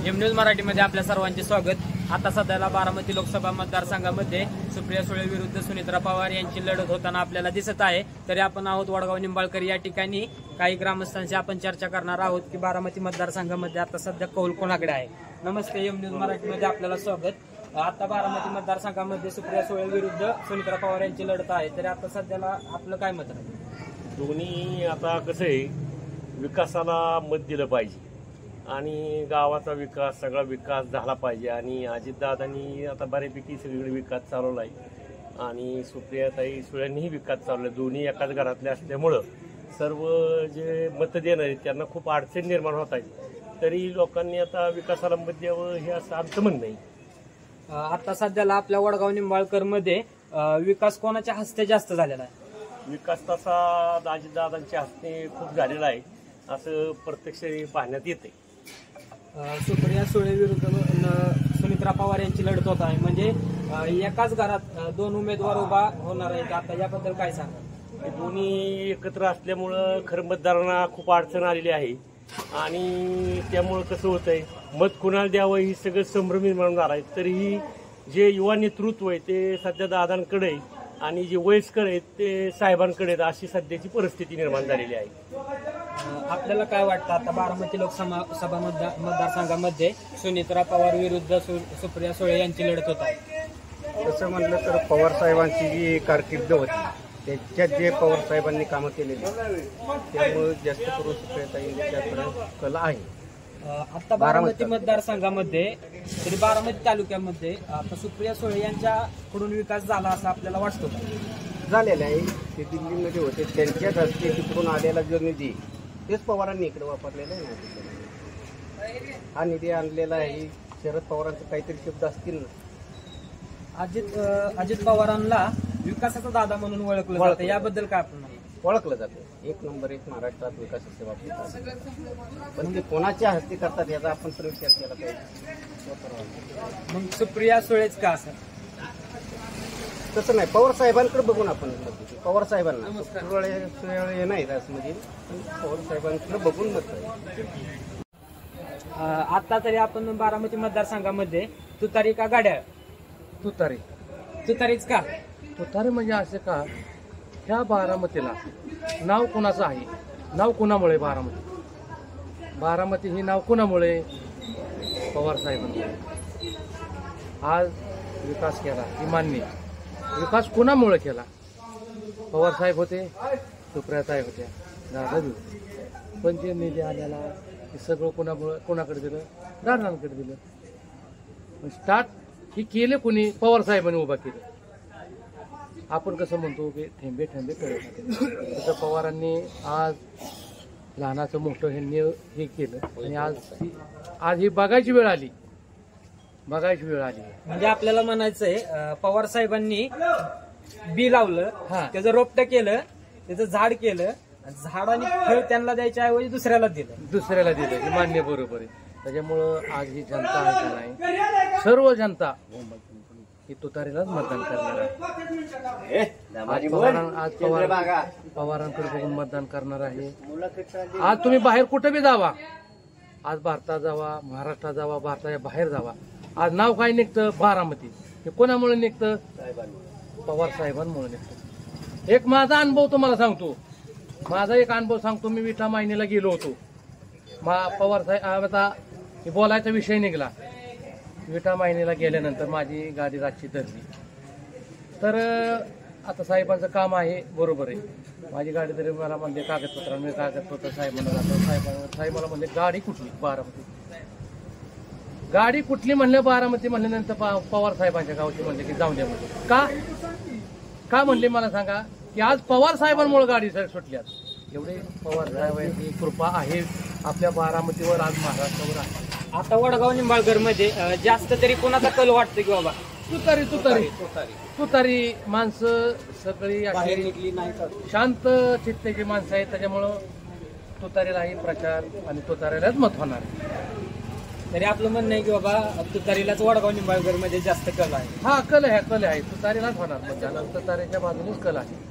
M news मराठीमध्ये आपल्या सर्वांचे स्वागत। आता सध्याला बारामती लोकसभा मतदारसंघामध्ये सुप्रिया सुळे विरुद्ध सुनीत्रा पवार यांची लढत होताना आपल्याला दिसत आहे। तरी आपण आहोत वडगाव निंबाळकर या ठिकाणी काही ग्रामस्थांशी आपण चर्चा करणार आहोत की बारामती मतदारसंघामध्ये आता सध्या कौल कोणाकडे आहे। नमस्ते, एम न्यूज मराठीमध्ये आपल्याला स्वागत। आता बारामती मतदारसंघामध्ये सुप्रिया सुळे विरुद्ध सुनीत्रा पवार यांची लढत आहे, तरी आता सध्याला आपलं काय मत आहे? दोन्ही आता कसं आहे, विकासाला मत दिलं पाहिजे आणि गावाचा विकास सगळा विकास झाला पाहिजे। आणि अजितदादांनी आता बऱ्यापैकी सगळीकडे विकास चालवला आहे आणि सुप्रियाताई सुळेंनीही विकास चालवला। दोन्ही एकाच घरातले असल्यामुळं सर्व जे मत देणार आहेत त्यांना खूप अडचण निर्माण होत आहेत। तरी लोकांनी आता विकासाला मत द्यावं हे असं आमचं म्हणणं आहे। आता सध्याला आपल्या वडगाव निंबाळकर मध्ये विकास कोणाच्या हस्ते जास्त झालेला आहे? विकास तसा अजितदादांच्या हस्ते खूप झालेला आहे असं प्रत्यक्ष पाहण्यात येते। सुप्रिया सुळे विरुद्ध सुनीत्रा पवार यांची लढत होत आहे, म्हणजे एकाच घरात दोन उमेदवार उभा होणार आहेत। आता याबद्दल काय सांगा? दोन्ही एकत्र असल्यामुळं खरं मतदारांना खूप अडचण आलेली आहे आणि त्यामुळं कसं होतंय, मत कुणाला द्यावं ही सगळं संभ्रम निर्माण झाला आहे। तरीही जे युवा नेतृत्व आहे ते सध्या दादांकडे आणि जे वयस्कर आहेत ते साहेबांकडे आहेत, अशी सध्याची परिस्थिती निर्माण झालेली आहे। आपल्याला काय वाटतं आता बारामती लोकसभा मतदारसंघामध्ये सुनीत्रा पवार विरुद्ध सुप्रिया सुळे यांची लढत होत आहे? तसं म्हटलं तर पवार साहेबांची जी कारकीर्द होती त्याच्यात जे पवार साहेबांनी कामं केलेली त्यामुळे जास्त करून सुप्रियाताईंच्याकडे कला आहे। आता बारामती मतदारसंघामध्ये तरी बारामती तालुक्यामध्ये आता सुप्रिया सुळे यांच्याकडून विकास झाला असं आपल्याला वाटतो? झालेलं आहे। ते दिल्लीमध्ये होते त्यांच्याच हस्ते तिकडून आलेला जो निधी तेच पवारांनी इकडे वापरलेला आहे ना। हा निधी आणलेला आहे शरद पवारांचे काहीतरी शब्द असतील ना। अजित पवारांना विकासाचा दादा म्हणून ओळखलं जातं, याबद्दल काय आपण ओळखलं जातं? एक नंबर एक महाराष्ट्रात विकासाच्या बाबतीत, पण ते कोणाच्या हस्ते करतात याचा आपण पण विचार केला पाहिजे। मग सुप्रिया सुळेच का असं? तसं नाही, पवार साहेबांकडे बघून आपण पवार साहेबांना सुळे नाही रासमध्ये पवार साहेबांकडे बघून मत आहे। आता तरी आपण बारामती मतदारसंघामध्ये तुतारी का गाड्या? तुतारीच का? तुतारी म्हणजे असे का, ह्या बारामतीला नाव कोणाचं आहे? नाव कोणामुळे बारामती ही नाव कोणामुळे? पवार साहेबांमुळे। आज विकास केला ही मान्य, विकास कोणामुळे केला? पवार साहेब होते, सुप्रिया साहेब होत्या, दादा बी होते, पण जे निधी आलेला हे सगळं कोणाकडे दिलं? दादांकडे दिलं। स्टार्ट ही केले कोणी? पवार साहेबांनी उभा केलं। आपण कसं म्हणतो की थेंबे थेंबे करत, तसं पवारांनी आज लहानाचं मोठं हे केलं आणि आज ही बघायची वेळ आली। म्हणजे आपल्याला म्हणायचंय पवार साहेबांनी बी लावलं, त्याचं रोपटं केलं, त्याचं झाड केलं, झाडाने फळ त्यांना द्यायच्या ऐवजी दुसऱ्याला दिलं हे मान्य, बरोबर आहे। त्याच्यामुळं आज ही जनता आहे का नाही, सर्व जनता ही तुतारीलाच मतदान करणार आहे। आज पवारांकडे बघून मतदान करणार आहे। आज तुम्ही बाहेर कुठे बी जावा, आज भारतात जावा, महाराष्ट्रात जावा, भारताच्या बाहेर जावा, आज नाव काय निघतं? बारामती। हे कोणामुळे निघतं? पवार साहेबांमुळे निघतं। एक माझा अनुभव तुम्हाला सांगतो, मी विठा मायनीला गेलो होतो। पवार साहेब आता बोलायचा विषय निघाला, विठा मायनीला गेल्यानंतर माझी गाडी रातची धरली, तर आता साहेबांचं काम आहे, बरोबर आहे। माझी गाडी तरी मला म्हणले कागदपत्र, मी कागदपत्र साहेबांना जातो, साहेबाला म्हणले गाडी कुठली? बारामती। गाडी कुठली म्हणले? बारामती म्हणल्यानंतर पवार साहेबांच्या गावची म्हणले की जाऊन द्या म्हणले। का म्हणले मला सांगा? की आज पवार साहेबांमुळे गाडी सुटल्यात। एवढे पवार साहेबांची कृपा आहे आपल्या बारामतीवर, आज महाराष्ट्रावर आहे। आता वडगाव निंबाळकर मध्ये जास्त तरी कोणाचा कल वाटतं की बाबा? तुतारी माणसं सगळी शांत चित्तेची माणसं आहेत, त्याच्यामुळं तुतारीलाही प्रचार आणि तुतारीलाच मत होणार आहे। तरी आपलं म्हणणं आहे की बाबा तुतारीलाच वडगाव निंबाळकर मध्ये जास्त कल आहे? हा, कल आहे, तुतारीलाच होणार, म्हणजे तुतारीच्या बाजूनेच कल आहे।